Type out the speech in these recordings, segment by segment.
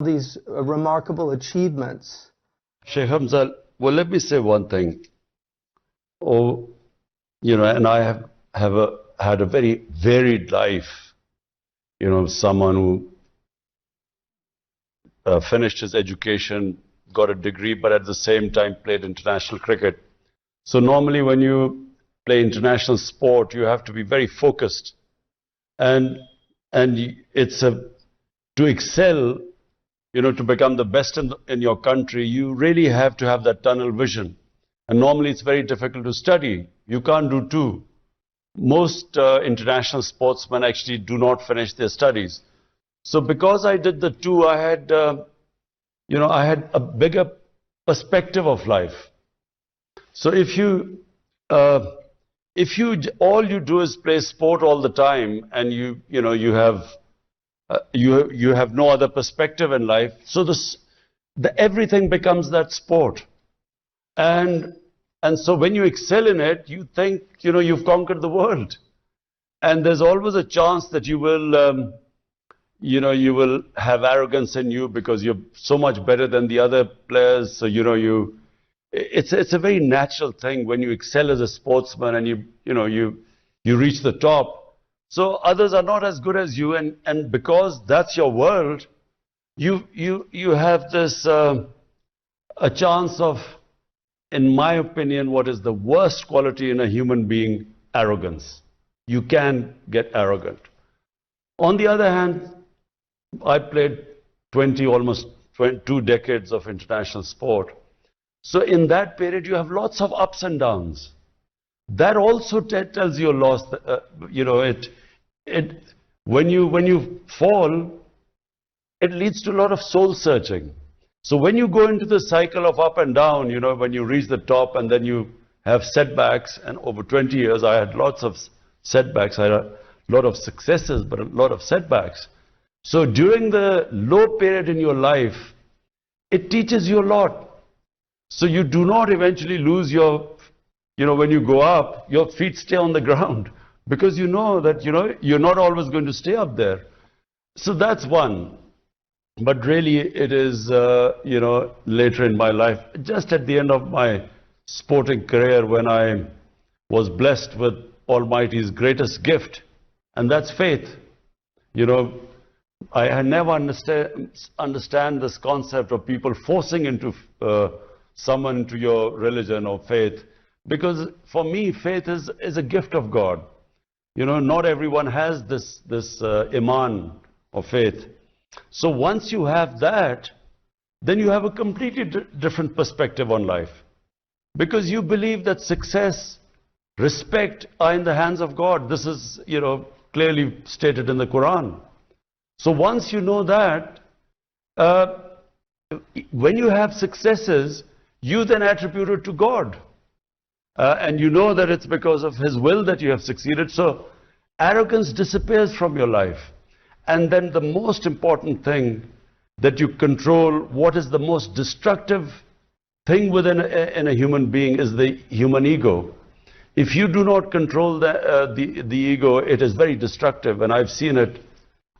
these remarkable achievements. Sheikh Hamza, well, let me say one thing. Oh, and I have had a very varied life. Someone who finished his education, got a degree, but at the same time played international cricket. So normally when you play international sport, you have to be very focused. And it's to excel, to become the best in your country, you really have to have that tunnel vision. And normally it's very difficult to study. You can't do two. Most international sportsmen actually do not finish their studies. So because I did the two, I had a bigger perspective of life. So if you all you do is play sport all the time, and you have no other perspective in life, so everything becomes that sport. And so when you excel in it, you think you've conquered the world, and there's always a chance that you will have arrogance in you because you're so much better than the other players. So it's a very natural thing when you excel as a sportsman and you reach the top. So others are not as good as you, and because that's your world, you have this a chance of, in my opinion, what is the worst quality in a human being? Arrogance. You can get arrogant. On the other hand, I played almost 22 decades of international sport. So in that period, you have lots of ups and downs. That also tells you a loss. When you fall, it leads to a lot of soul searching. So when you go into the cycle of up and down, when you reach the top and then you have setbacks, and over 20 years, I had lots of setbacks. I had a lot of successes, but a lot of setbacks. So during the low period in your life, it teaches you a lot. So you do not eventually lose when you go up, your feet stay on the ground, because you know that, you're not always going to stay up there. So that's one. But really it is, later in my life, just at the end of my sporting career, when I was blessed with Almighty's greatest gift, and that's faith. I never understand this concept of people forcing someone into your religion or faith, because for me, faith is a gift of God. Not everyone has this iman of faith. So once you have that, then you have a completely different perspective on life, because you believe that success, respect are in the hands of God. This is, clearly stated in the Quran. So once you know that, when you have successes, you then attribute it to God. And you know that it's because of His will that you have succeeded. So arrogance disappears from your life. And then the most important thing, that you control what is the most destructive thing within in a human being, is the human ego. If you do not control the ego, it is very destructive. And I've seen it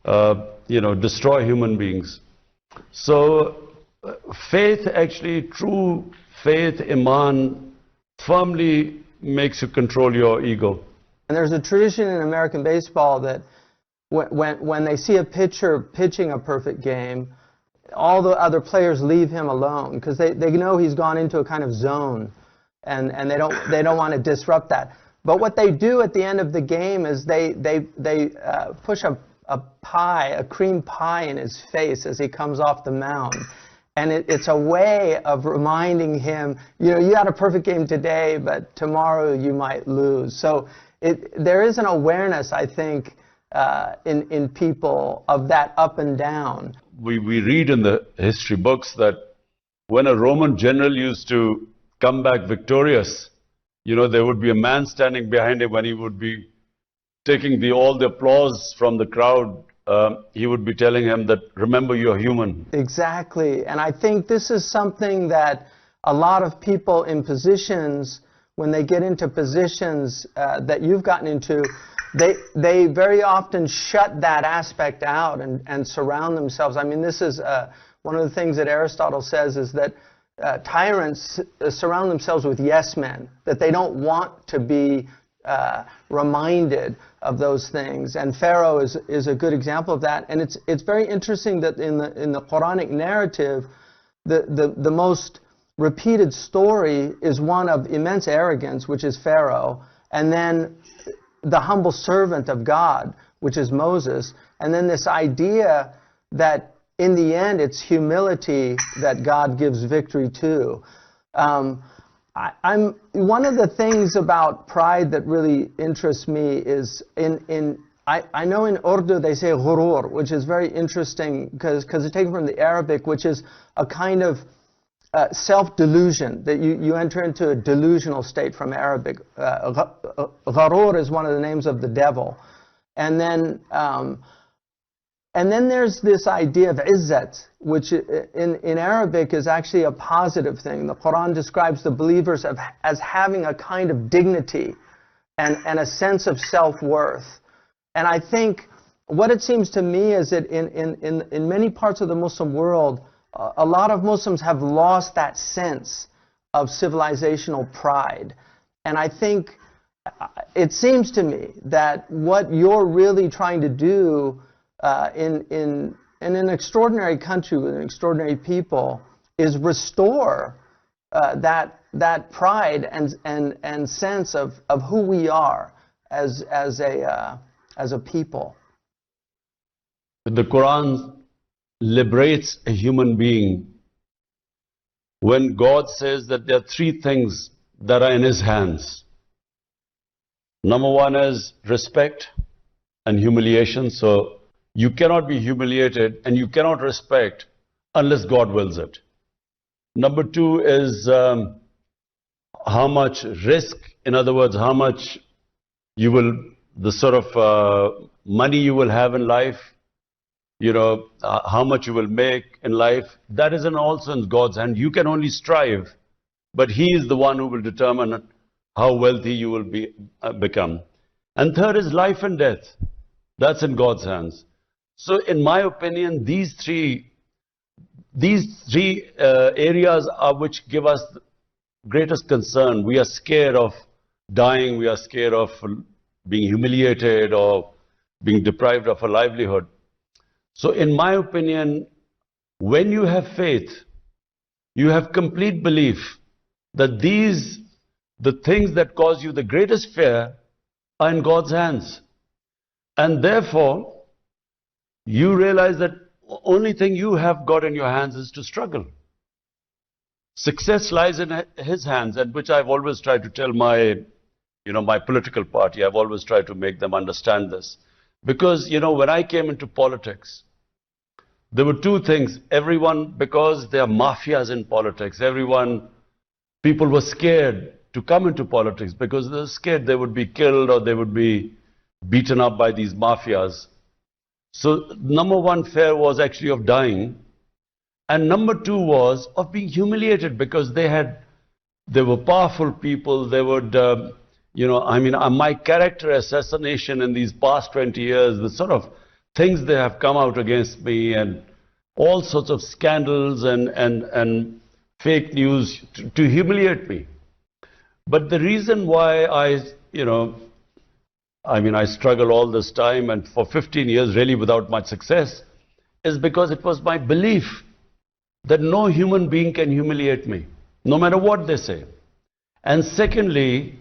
destroy human beings. So faith, actually, true faith, iman, firmly makes you control your ego. And there's a tradition in American baseball that when they see a pitcher pitching a perfect game, all the other players leave him alone, because they know he's gone into a kind of zone, and they don't want to disrupt that. But what they do at the end of the game is they push a cream pie in his face as he comes off the mound. And it's a way of reminding him, you had a perfect game today, but tomorrow you might lose. So there is an awareness, I think, in people of that up and down. We read in the history books that when a Roman general used to come back victorious, there would be a man standing behind him when he would be taking all the applause from the crowd. He would be telling him that, remember, you're human. Exactly. And I think this is something that a lot of people in positions, when they get into positions that you've gotten into, they very often shut that aspect out and surround themselves. I mean, this is one of the things that Aristotle says is that tyrants surround themselves with yes men, that they don't want to be reminded of those things. And Pharaoh is a good example of that. And it's very interesting that in the Quranic narrative, the most repeated story is one of immense arrogance, which is Pharaoh, and then the humble servant of God, which is Moses, and then this idea that in the end it's humility that God gives victory to. I'm one of the things about pride that really interests me is I know in Urdu they say ghurur, which is very interesting because it's taken from the Arabic, which is a kind of self-delusion, that you enter into a delusional state from Arabic. Gharur is one of the names of the devil. And then there's this idea of izzat, which in Arabic is actually a positive thing. The Quran describes the believers as having a kind of dignity and a sense of self-worth. And I think what it seems to me is that in many parts of the Muslim world, a lot of Muslims have lost that sense of civilizational pride. And I think it seems to me that what you're really trying to do in an extraordinary country with an extraordinary people is restore that pride and sense of who we are as a people. The Quran liberates a human being when God says that there are three things that are in His hands. Number one is respect and humiliation. So you cannot be humiliated and you cannot respect unless God wills it. Number two is how much risk, in other words, how much you will, the sort of money you will have in life, you know, how much you will make in life, that is also in God's hand. You can only strive, but He is the one who will determine how wealthy you will become. And third is life and death. That's in God's hands. So in my opinion, these three areas are which give us greatest concern. We are scared of dying, we are scared of being humiliated or being deprived of a livelihood. So in my opinion, when you have faith, you have complete belief that the things that cause you the greatest fear are in God's hands. And therefore, you realize that the only thing you have got in your hands is to struggle. Success lies in His hands, and which I've always tried to tell my political party. I've always tried to make them understand this. Because, when I came into politics, there were two things. Everyone, because there are mafias in politics, people were scared to come into politics because they were scared they would be killed or they would be beaten up by these mafias. So number one fear was actually of dying. And number two was of being humiliated because they were powerful people. They would, my character assassination in these past 20 years, the sort of things they have come out against me and all sorts of scandals and fake news to humiliate me. But the reason why I struggle all this time and for 15 years really without much success is because it was my belief that no human being can humiliate me, no matter what they say. And secondly,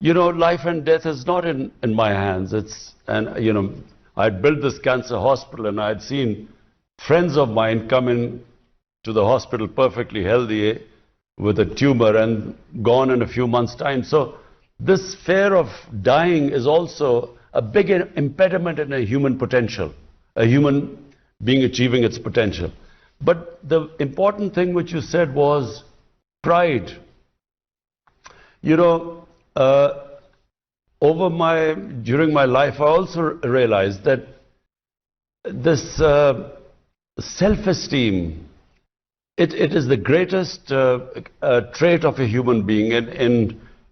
life and death is not in my hands. I'd built this cancer hospital and I'd seen friends of mine come in to the hospital perfectly healthy with a tumor and gone in a few months' time. So this fear of dying is also a big impediment in a human potential, a human being achieving its potential. But the important thing which you said was pride. During my life, I also realized that this self-esteem, it is the greatest trait of a human being.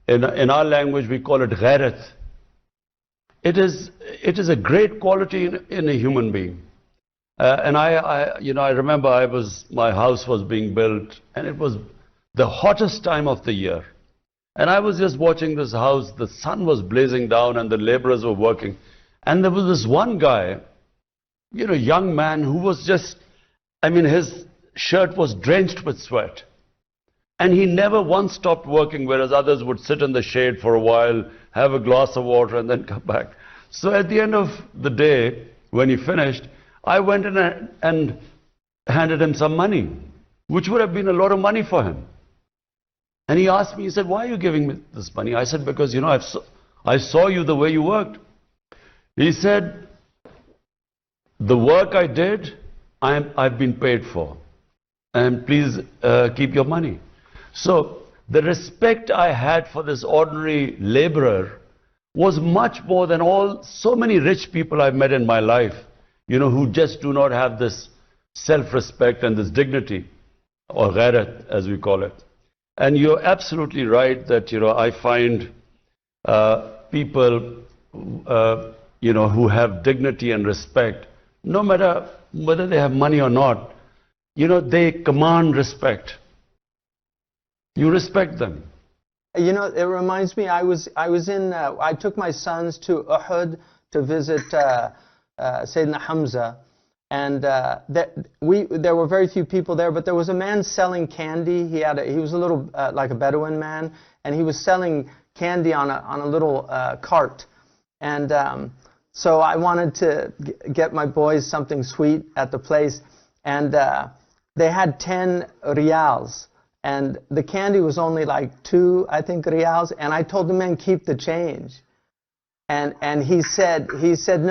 In our language, we call it ghairat. It is a great quality in a human being. And I remember my house was being built, and it was the hottest time of the year. And I was just watching this house, the sun was blazing down and the laborers were working. And there was this one guy, young man who was just, his shirt was drenched with sweat. And he never once stopped working, whereas others would sit in the shade for a while, have a glass of water and then come back. So at the end of the day, when he finished, I went in and handed him some money, which would have been a lot of money for him. And he asked me, he said, "Why are you giving me this money?" I said, "Because, I saw you the way you worked." He said, "The work I did, I've been paid for. And please keep your money." So the respect I had for this ordinary laborer was much more than so many rich people I've met in my life, who just do not have this self-respect and this dignity, or ghairat as we call it. And you're absolutely right that, I find people, who have dignity and respect, no matter whether they have money or not, they command respect. You respect them. It reminds me, I took my sons to Uhud to visit Sheikh Hamza, and there were very few people there, but there was a man selling candy. He was a little like a Bedouin man, and he was selling candy on a little cart. And so I wanted to get my boys something sweet at the place, and they had 10 riyals. And the candy was only like 2, I think, riyals. And I told the man, "Keep the change." And he said,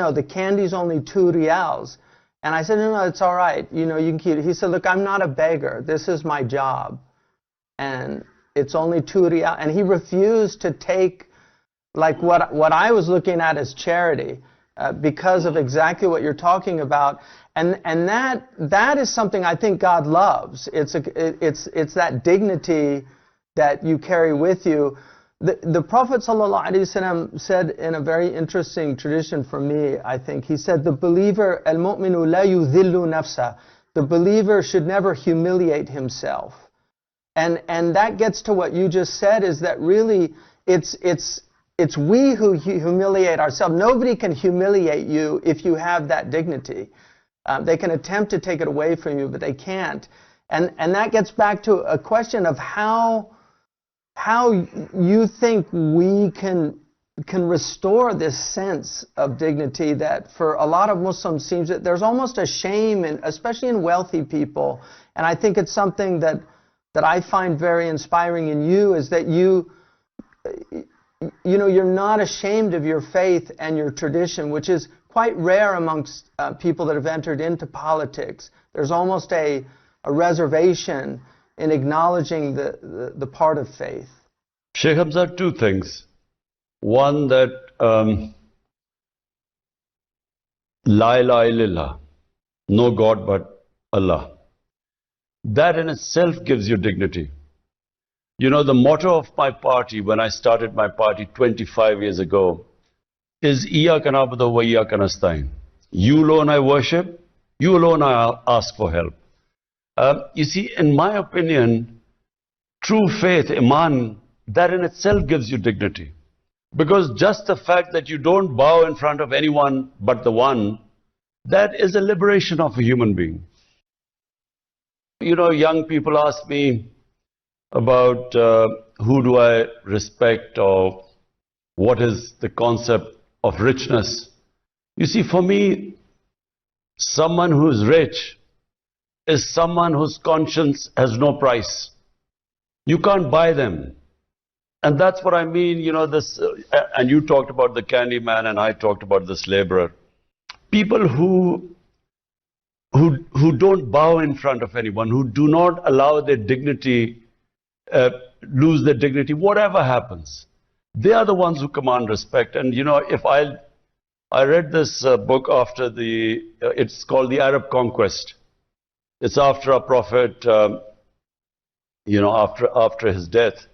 "No, the candy's only 2 riyals." And I said, no, it's all right. You can keep it. He said, "Look, I'm not a beggar. This is my job. And it's only 2 riyals." And he refused to take like what I was looking at as charity because of exactly what you're talking about. And that is something I think God loves. It's that dignity that you carry with you. The Prophet ﷺ said in a very interesting tradition for me, I think, he said, the believer, al-mu'minu la yudhillu nafsa, the believer should never humiliate himself. And that gets to what you just said, is that really it's we who humiliate ourselves. Nobody can humiliate you if you have that dignity. They can attempt to take it away from you, but they can't. And that gets back to a question of how you think we can restore this sense of dignity that for a lot of Muslims seems that there's almost a shame, especially in wealthy people. And I think it's something that I find very inspiring in you, is that you're not ashamed of your faith and your tradition, which is quite rare amongst people that have entered into politics. There's almost a reservation in acknowledging the part of faith. Sheikh Hamza, 2 things. One, that La ilaha illallah, no God but Allah. That in itself gives you dignity. The motto of my party, when I started my party 25 years ago, is Iyyaka na'budu wa iyyaka nasta'in. You alone I worship, you alone I ask for help. You see, in my opinion, true faith, Iman, that in itself gives you dignity. Because just the fact that you don't bow in front of anyone but the one, that is a liberation of a human being. Young people ask me about who do I respect, or what is the concept of richness. You see, for me, someone who is rich is someone whose conscience has no price. You can't buy them. And that's what I mean, this, and you talked about the candy man and I talked about this laborer. People who don't bow in front of anyone, who do not allow their dignity, lose their dignity, whatever happens. They are the ones who command respect. And if I read this book after it's called The Arab Conquest. It's after our Prophet, after his death.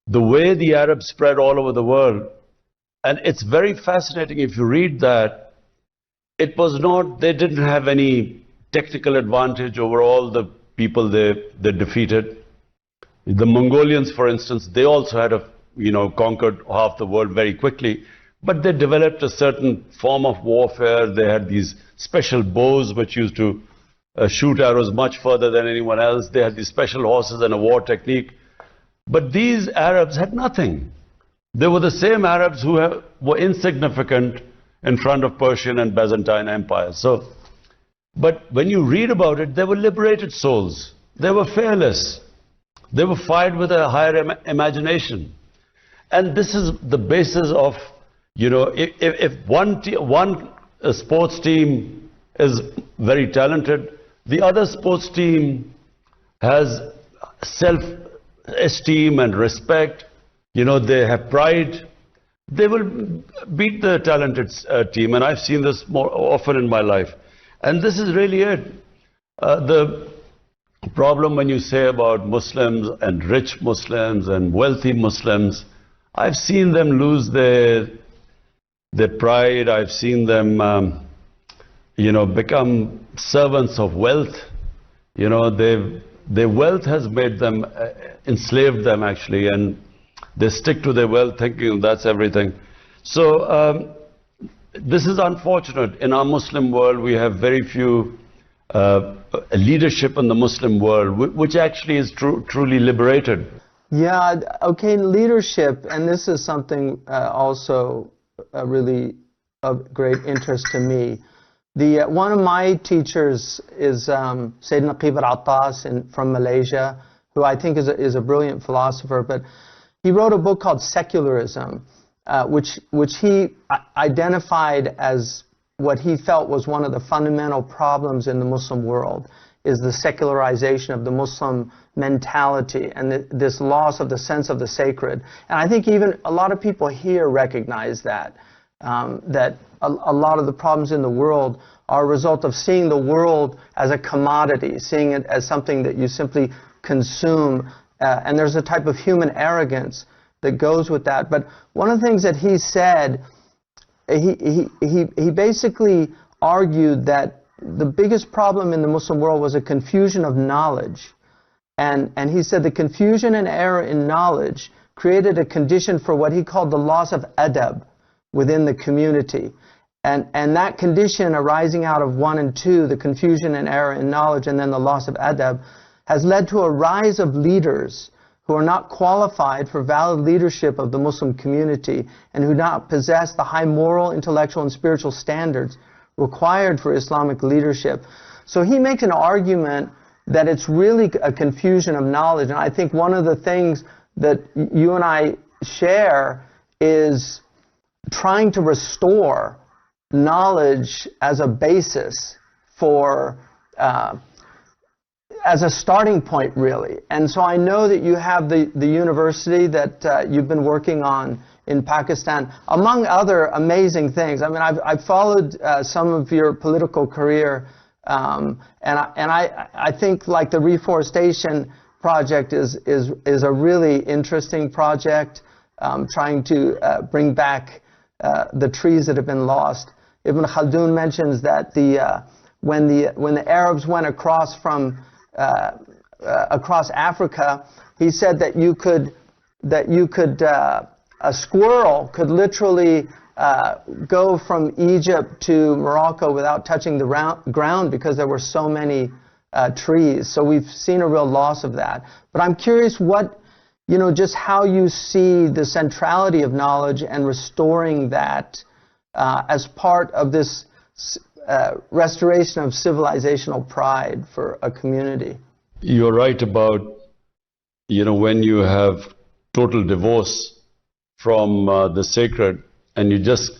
The way the Arabs spread all over the world. And it's very fascinating if you read that. it was not, they didn't have any technical advantage over all the people they defeated. The Mongolians, for instance, they also had conquered half the world very quickly, but they developed a certain form of warfare. They had these special bows which used to shoot arrows much further than anyone else. They had these special horses and a war technique. But these Arabs had nothing. They were the same Arabs who were insignificant in front of Persian and Byzantine empires. But when you read about it, they were liberated souls. They were fearless. They were fired with a higher imagination. And this is the basis of, if one sports team is very talented, the other sports team has self-esteem and respect, they have pride, they will beat the talented team. And I've seen this more often in my life. And this is really it. The problem when you say about Muslims and rich Muslims and wealthy Muslims, I've seen them lose their pride. I've seen them, become servants of wealth. Their wealth has made them, enslaved them actually, and they stick to their wealth thinking that's everything. So this is unfortunate. In our Muslim world, we have very few leadership in the Muslim world, which actually is truly liberated. Yeah, okay, leadership, and this is something also really of great interest to me. One of my teachers is Sayyid Naqib al-Attas from Malaysia, who I think is a brilliant philosopher, but he wrote a book called Secularism, which he identified as what he felt was one of the fundamental problems in the Muslim world, is the secularization of the Muslim mentality and this loss of the sense of the sacred. And I think even a lot of people here recognize that, that a lot of the problems in the world are a result of seeing the world as a commodity, seeing it as something that you simply consume, and there's a type of human arrogance that goes with that. But one of the things that he said, he basically argued that the biggest problem in the Muslim world was a confusion of knowledge. And he said the confusion and error in knowledge created a condition for what he called the loss of adab within the community. And that condition arising out of 1 and 2, the confusion and error in knowledge and then the loss of adab, has led to a rise of leaders who are not qualified for valid leadership of the Muslim community and who do not possess the high moral, intellectual, and spiritual standards required for Islamic leadership. So he makes an argument that it's really a confusion of knowledge. And I think one of the things that you and I share is trying to restore knowledge as a basis for, as a starting point, really. And so I know that you have the university that you've been working on in Pakistan, among other amazing things. I mean, I've followed some of your political career, and I think like the reforestation project is a really interesting project, trying to bring back the trees that have been lost. Ibn Khaldun mentions that when the Arabs went across from across Africa, he said that a squirrel could literally go from Egypt to Morocco without touching the ground because there were so many trees. So we've seen a real loss of that. But I'm curious just how you see the centrality of knowledge and restoring that as part of this restoration of civilizational pride for a community. You're right about, when you have total divorce from the sacred and you just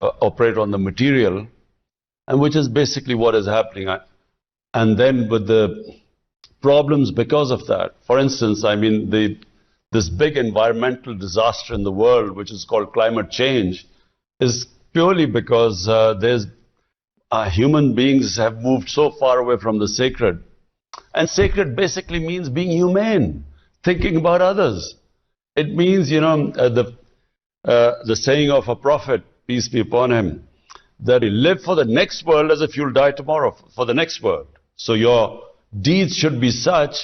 operate on the material, and which is basically what is happening. And then with the problems because of that, for instance, I mean, this big environmental disaster in the world, which is called climate change, is purely because human beings have moved so far away from the sacred. And sacred basically means being humane, thinking about others. It means, the saying of a prophet, peace be upon him, that you live for the next world as if you'll die tomorrow, for the next world. So your deeds should be such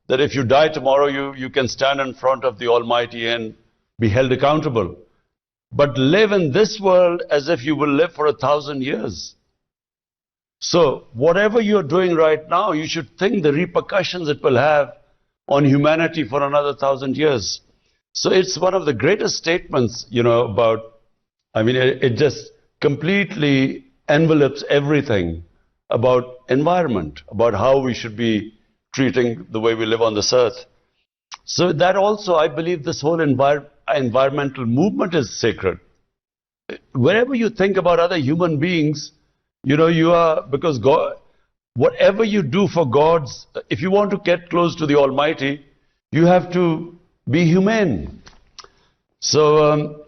that if you die tomorrow, you can stand in front of the Almighty and be held accountable. But live in this world as if you will live for 1,000 years. So whatever you're doing right now, you should think the repercussions it will have on humanity for another 1,000 years. So it's one of the greatest statements, about, it just completely envelopes everything about environment, about how we should be treating the way we live on this earth. So that also, I believe this whole environmental movement is sacred. Wherever you think about other human beings, you are, because God, whatever you do for God's, if you want to get close to the Almighty, you have to be humane. So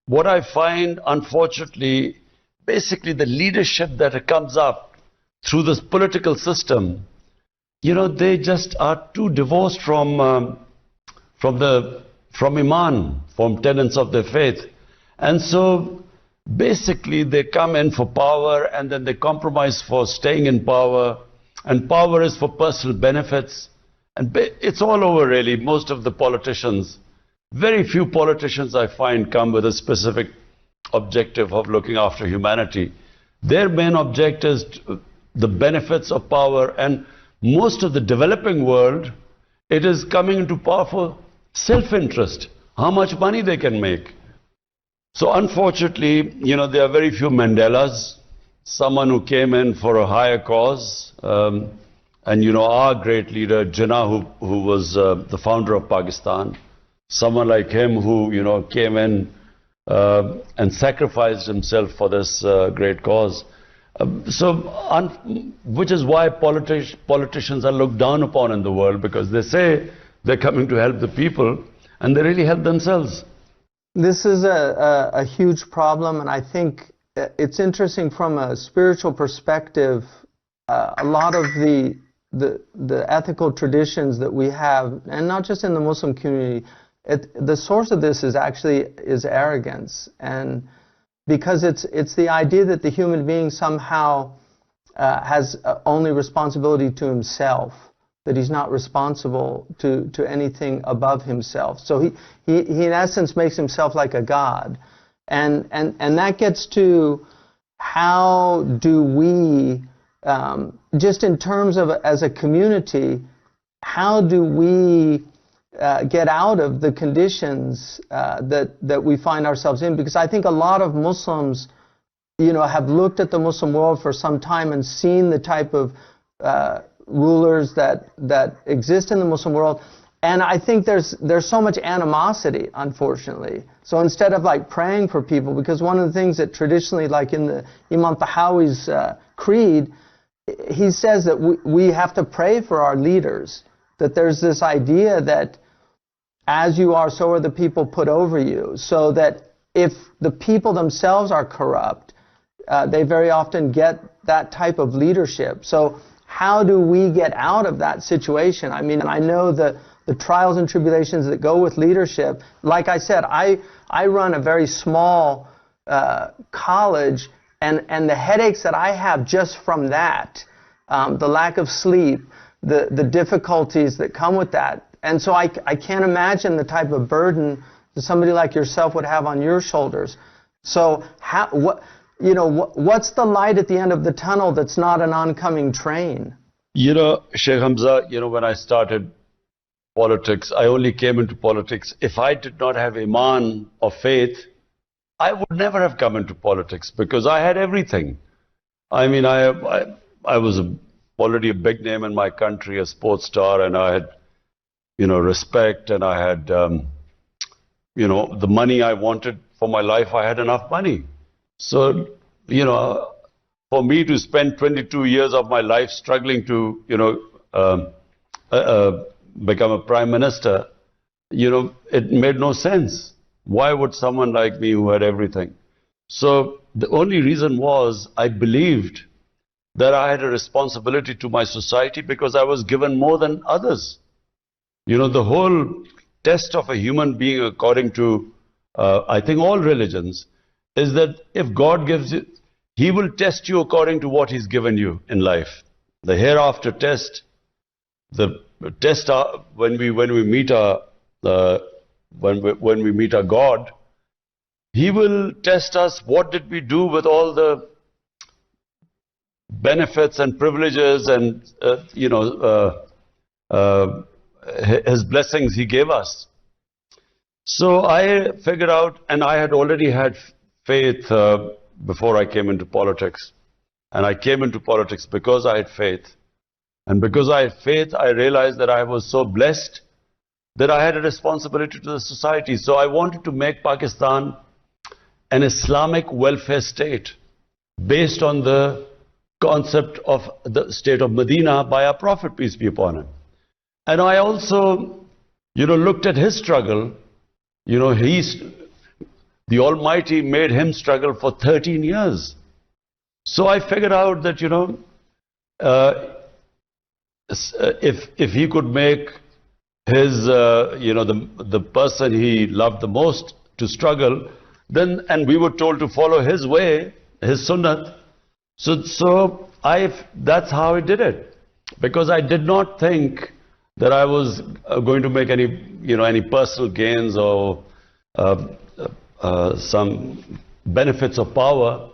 what I find, unfortunately, basically the leadership that comes up through this political system, they just are too divorced from Iman, from tenets of their faith. And so basically they come in for power and then they compromise for staying in power, and power is for personal benefits. And it's all over really. Most of the politicians, very few politicians I find come with a specific objective of looking after humanity. Their main objective is the benefits of power, and most of the developing world, it is coming into power for self-interest, how much money they can make. So unfortunately, there are very few Mandelas, someone who came in for a higher cause, and our great leader, Jinnah, who was the founder of Pakistan, someone like him who, came in and sacrificed himself for this great cause. Which is why politicians are looked down upon in the world, because they say they're coming to help the people and they really help themselves. This is a huge problem, and I think it's interesting from a spiritual perspective. A lot of the ethical traditions that we have, and not just in the Muslim community, the source of this is arrogance, and because it's the idea that the human being somehow has only responsibility to himself, that he's not responsible to anything above himself. So he in essence makes himself like a god, and that gets to how do we just in terms of as a community, how do we get out of the conditions that we find ourselves in? Because I think a lot of Muslims, have looked at the Muslim world for some time and seen the type of rulers that exist in the Muslim world, and I think there's so much animosity, unfortunately. So instead of like praying for people, because one of the things that traditionally, like in the Imam Tahawi's creed, he says that we have to pray for our leaders, that there's this idea that as you are, so are the people put over you. So that if the people themselves are corrupt, they very often get that type of leadership. So how do we get out of that situation? I mean, and I know the trials and tribulations that go with leadership. Like I said, I run a very small college, and the headaches that I have just from that, the lack of sleep, the difficulties that come with that. And so I can't imagine the type of burden that somebody like yourself would have on your shoulders. So what's the light at the end of the tunnel that's not an oncoming train? Sheikh Hamza, when I started politics, I only came into politics. If I did not have Iman or faith, I would never have come into politics, because I had everything. I mean, I was already a big name in my country, a sports star, and I had respect, and I had, the money I wanted for my life. I had enough money. So, for me to spend 22 years of my life struggling to, become a prime minister, it made no sense. Why would someone like me who had everything? So the only reason was I believed that I had a responsibility to my society because I was given more than others. The whole test of a human being, according to, I think, all religions, is that if God gives you, He will test you according to what He's given you in life. The hereafter test, the test when we meet our when we meet our God, He will test us. What did we do with all the benefits and privileges and His blessings He gave us? So I figured out, and I had already had faith before I came into politics. And I came into politics because I had faith. And because I had faith, I realized that I was so blessed that I had a responsibility to the society. So I wanted to make Pakistan an Islamic welfare state based on the concept of the state of Medina by our Prophet, peace be upon him. And I also, looked at his struggle. The Almighty made him struggle for 13 years. So I figured out that, if he could make his, the person he loved the most to struggle, then, and we were told to follow his way, his sunnah. So that's how I did it. Because I did not think that I was going to make any personal gains or some benefits of power.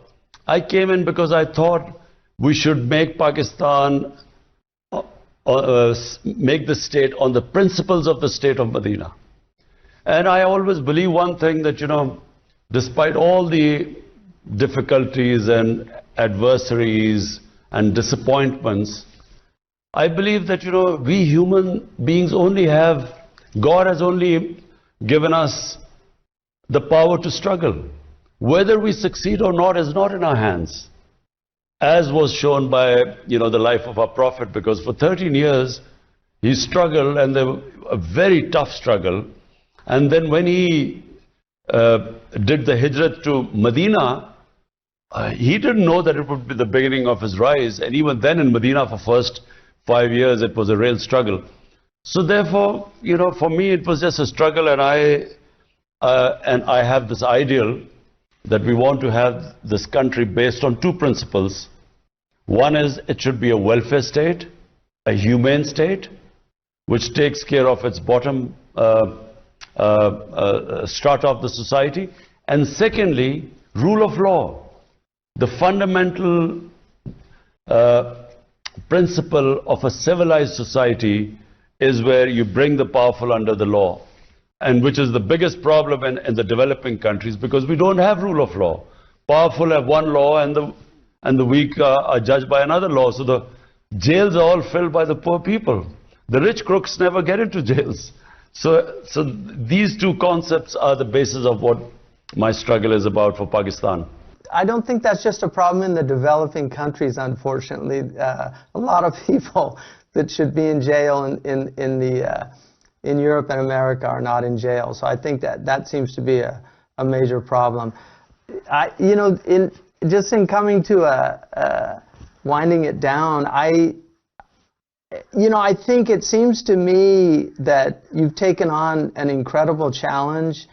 I came in because I thought we should make Pakistan, make the state on the principles of the state of Medina. And I always believe one thing, that, despite all the difficulties and adversaries and disappointments, I believe that, we human beings God has only given us the power to struggle. Whether we succeed or not is not in our hands, as was shown by, the life of our Prophet, because for 13 years he struggled, and a very tough struggle. And then when he did the hijrat to Medina, he didn't know that it would be the beginning of his rise. And even then in Medina for first 5 years, it was a real struggle. So therefore, for me it was just a struggle, and I have this ideal that we want to have this country based on two principles. One is, it should be a welfare state, a humane state, which takes care of its bottom strata of the society. And secondly, rule of law. The fundamental principle of a civilized society is where you bring the powerful under the law. And which is the biggest problem in the developing countries, because we don't have rule of law. Powerful have one law, and the weak are judged by another law. So the jails are all filled by the poor people. The rich crooks never get into jails. So these two concepts are the basis of what my struggle is about for Pakistan. I don't think that's just a problem in the developing countries, unfortunately. A lot of people that should be in jail in Europe and America are not in jail. So I think that seems to be a major problem. In coming to winding it down, I think it seems to me that you've taken on an incredible challenge,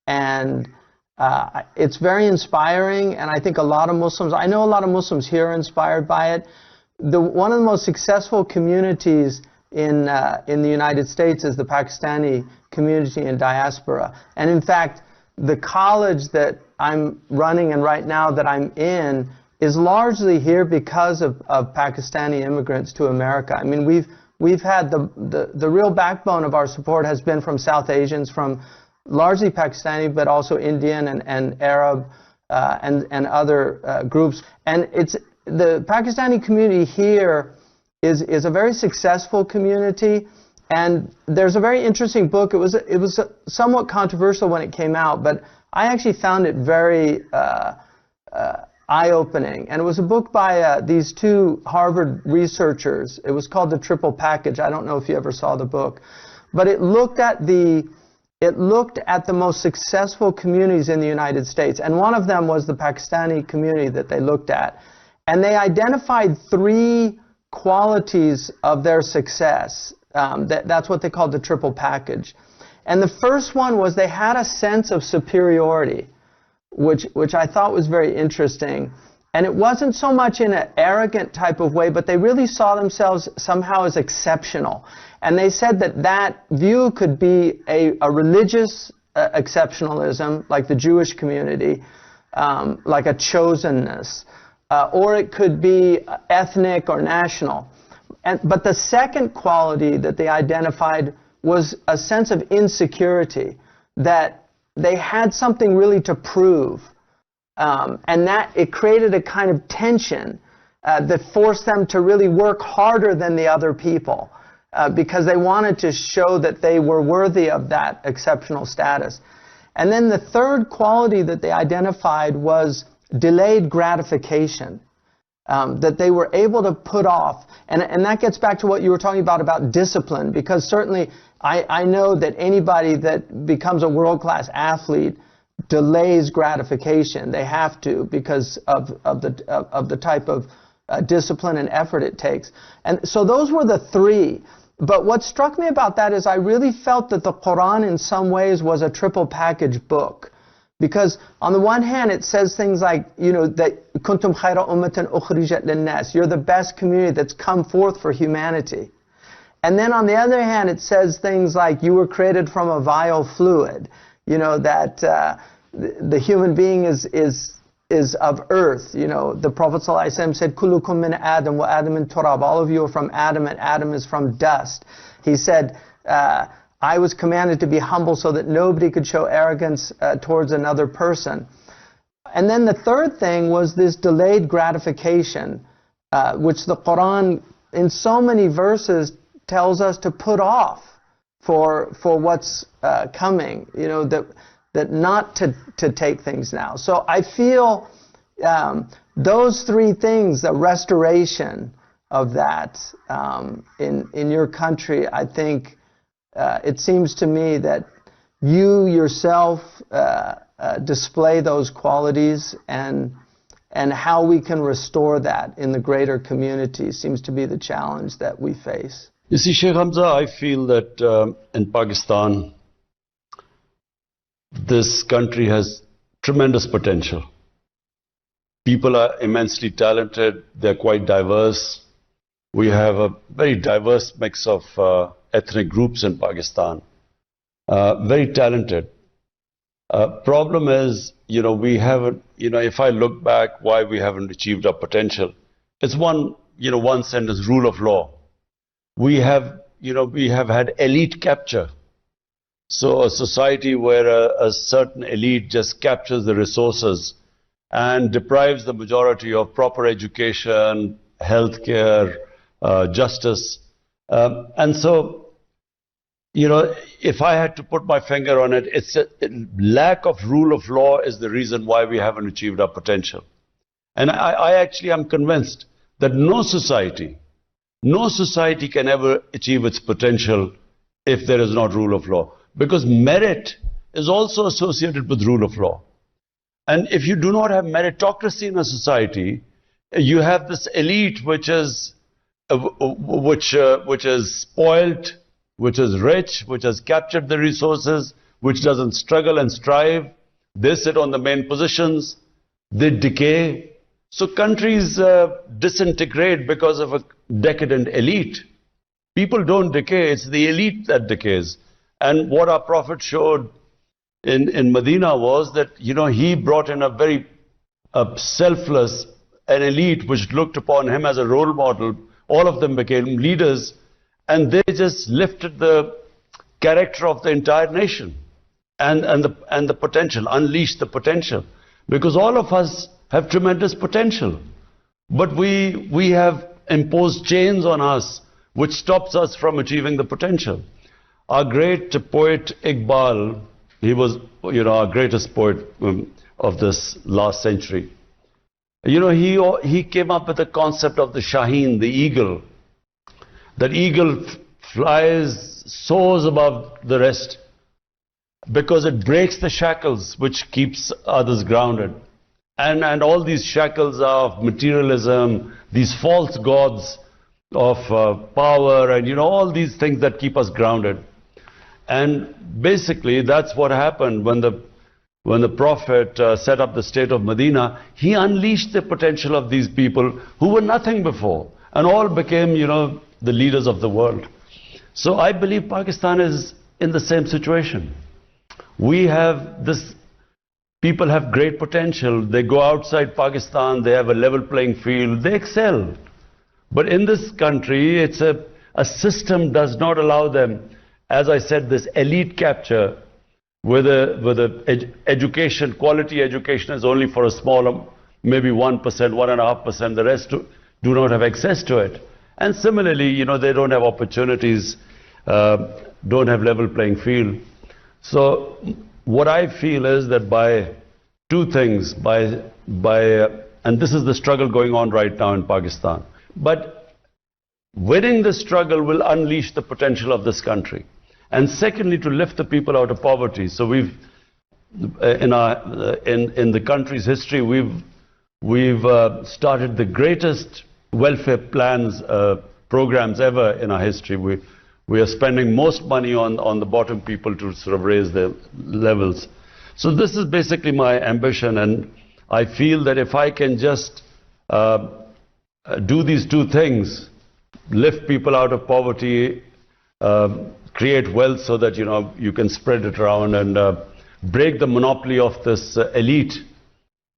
and it's very inspiring. And I think a lot of Muslims, I know a lot of Muslims here are inspired by it. One of the most successful communities in the United States is the Pakistani community in diaspora. And in fact, the college that I'm running and right now that I'm in is largely here because of Pakistani immigrants to America. I mean, we've had the real backbone of our support has been from South Asians, from largely Pakistani, but also Indian and Arab and other groups. And it's the Pakistani community here is a very successful community, and there's a very interesting book. It was somewhat controversial when it came out, but I actually found it very eye-opening. And it was a book by these two Harvard researchers. It was called The Triple Package. I don't know if you ever saw the book, but it looked at the most successful communities in the United States, and one of them was the Pakistani community that they looked at, and they identified 3 qualities of their success. That's what they called the triple package. And the first one was they had a sense of superiority, which I thought was very interesting. And it wasn't so much in an arrogant type of way, but they really saw themselves somehow as exceptional. And they said that that view could be a religious exceptionalism, like the Jewish community, like a chosenness, or it could be ethnic or national. But the second quality that they identified was a sense of insecurity, that they had something really to prove. And that it created a kind of tension that forced them to really work harder than the other people because they wanted to show that they were worthy of that exceptional status. And then the third quality that they identified was delayed gratification, that they were able to put off. And that gets back to what you were talking about discipline, because certainly I know that anybody that becomes a world-class athlete delays gratification. They have to, because of the type of discipline and effort it takes. And so those were the three. But what struck me about that is I really felt that the Quran in some ways was a triple package book. Because on the one hand it says things like, you know, that kuntum khayra ummatan ukhrijat linnas, you're the best community that's come forth for humanity. And then on the other hand it says things like you were created from a vile fluid. You know, that the human being is of earth. You know, the Prophet ﷺ said, "Kullukum min Adam wa Adam min turab." All of you are from Adam, and Adam is from dust. He said, "I was commanded to be humble so that nobody could show arrogance towards another person." And then the third thing was this delayed gratification, which the Quran, in so many verses, tells us to put off for what's coming, you know, that not to take things now. So I feel those three things, the restoration of that in your country, I think it seems to me that you yourself display those qualities, and how we can restore that in the greater community seems to be the challenge that we face. You see, Sheikh Hamza, I feel that in Pakistan, this country has tremendous potential. People are immensely talented, they're quite diverse. We have a very diverse mix of ethnic groups in Pakistan, very talented. Problem is, you know, we haven't, you know, if I look back why we haven't achieved our potential, it's one sentence, rule of law. We have had elite capture. So a society where a certain elite just captures the resources and deprives the majority of proper education, healthcare, justice. And so, you know, if I had to put my finger on it, it's a lack of rule of law is the reason why we haven't achieved our potential. And I actually am convinced that no society can ever achieve its potential if there is not rule of law. Because merit is also associated with rule of law. And if you do not have meritocracy in a society, you have this elite which is spoilt, which is rich, which has captured the resources, which doesn't struggle and strive. They sit on the main positions, they decay. So countries disintegrate because of a decadent elite. People don't decay, it's the elite that decays. And what our Prophet showed in Medina was that, you know, he brought in a very selfless, an elite which looked upon him as a role model. All of them became leaders, and they just lifted the character of the entire nation and the potential, unleashed the potential. Because all of us have tremendous potential, but we have imposed chains on us which stops us from achieving the potential. Our great poet Iqbal, he was, you know, our greatest poet of this last century. You know, he came up with the concept of the Shaheen, the eagle. That eagle flies, soars above the rest because it breaks the shackles which keeps others grounded. And all these shackles of materialism, these false gods of power, and, you know, all these things that keep us grounded. And basically that's what happened when when the Prophet set up the state of Medina, he unleashed the potential of these people who were nothing before and all became, the leaders of the world. So I believe Pakistan is in the same situation. People have great potential. They go outside Pakistan, they have a level playing field, they excel. But in this country, it's a system does not allow them, as I said, this elite capture, where the education, quality education is only for a small, maybe 1%, 1.5%, the rest do not have access to it. And similarly, they don't have opportunities, don't have level playing field. So what I feel is that by two things, and this is the struggle going on right now in Pakistan, but winning the struggle will unleash the potential of this country. And secondly, to lift the people out of poverty. So we've, in the country's history, we've started the greatest welfare plans, programs ever in our history. We are spending most money on the bottom people to sort of raise their levels. So this is basically my ambition, and I feel that if I can just do these two things, lift people out of poverty, create wealth so that you can spread it around, and break the monopoly of this elite,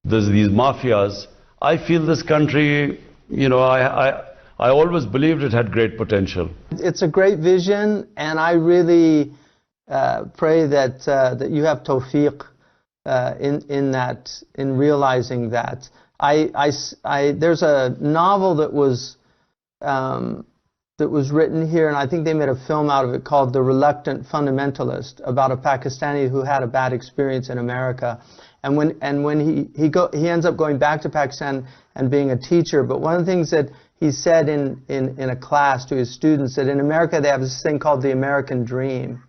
these mafias, I feel this country, I always believed it had great potential. It's a great vision, and I really pray that you have tawfiq in realizing that. There's a novel that was written here, and I think they made a film out of it, called The Reluctant Fundamentalist, about a Pakistani who had a bad experience in America. And when he ends up going back to Pakistan and being a teacher, but one of the things that he said in a class to his students, that in America they have this thing called the American Dream.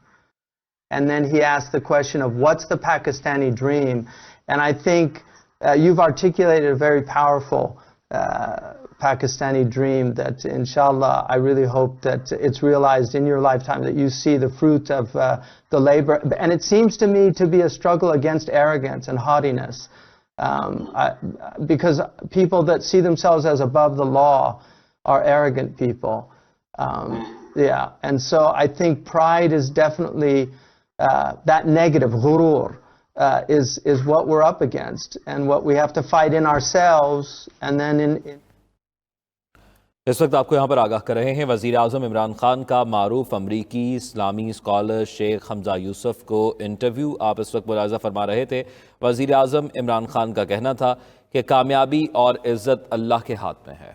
And then he asked the question of what's the Pakistani dream? And I think you've articulated a very powerful Pakistani dream that, inshallah, I really hope that it's realized in your lifetime, that you see the fruit of the labor. And it seems to me to be a struggle against arrogance and haughtiness. Because people that see themselves as above the law are arrogant people. Yeah, and so I think pride is definitely that negative, ghurur, is what we're up against, and what we have to fight in ourselves, and then in इस वक्त आपको यहाँ पर आगाह कर रहे हैं वज़ीर आज़म इमरान खान का मारूफ अमरीकी इस्लामी स्कॉलर शेख हमजा यूसुफ को इंटरव्यू आप इस वक्त मुलाज़ा फरमा रहे थे। वज़ीर आज़म इमरान खान का कहना था कि कामयाबी और इज़्ज़त अल्लाह के हाथ में है।